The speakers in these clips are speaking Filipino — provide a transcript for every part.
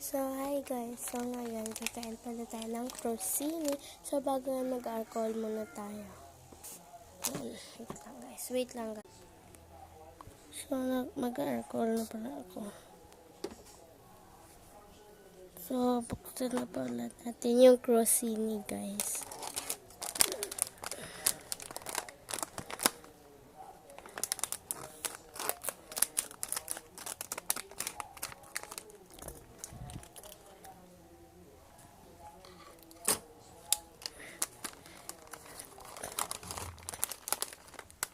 So, hi guys. So, ngayon, kakain pala tayo ng crostini. So, bago yan, mag-alcohol muna tayo. Wait lang guys. Wait lang guys. So, mag-alcohol na pala ako. So, buksan na pala natin yung crostini guys.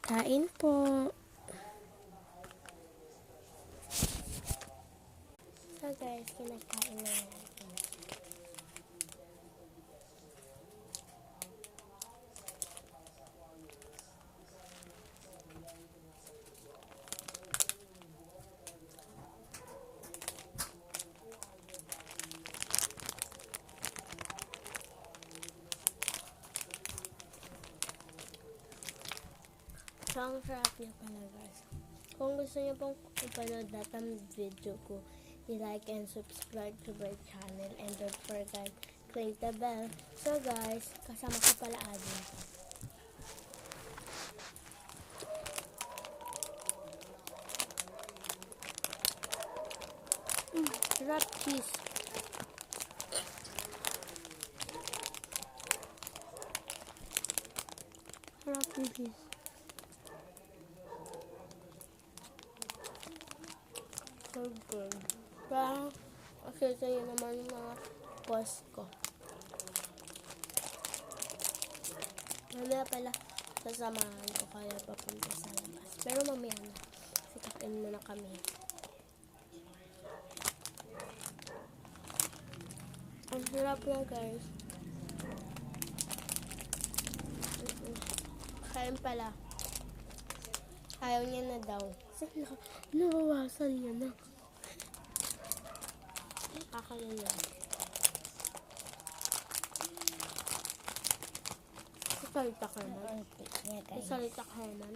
Kain po. So guys, kinakain na natin. So, ang sarap niya pala guys. Kung gusto niyo pong ipanood datang video ko, i-like and subscribe to my channel and don't forget click the bell. So guys, kasama ko pala Adin. Sarap cheese. Sarap cheese. So good. Parang kasi sa'yo naman yung mga post ko. Mamaya pala sasamahan ko kaya papunta sa labas. Pero mamaya na. Kasi kakain muna kami. Ang sarap na guys. Kain pala. Ayaw niya na daw. Kasi nabawasan niya na. Kakalala. Salita ka naman. Salita ka naman.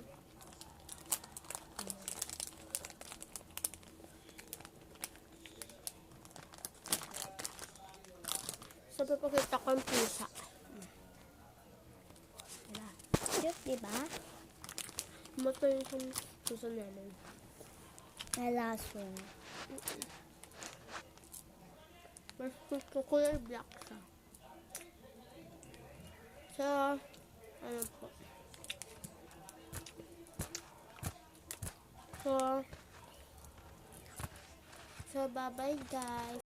Sabi pa kita ko ang pusa. Cute, diba? Mato yung pusa namin. Nalason. Mas gusto ko yung black siya. So, ano po. So, bye-bye guys.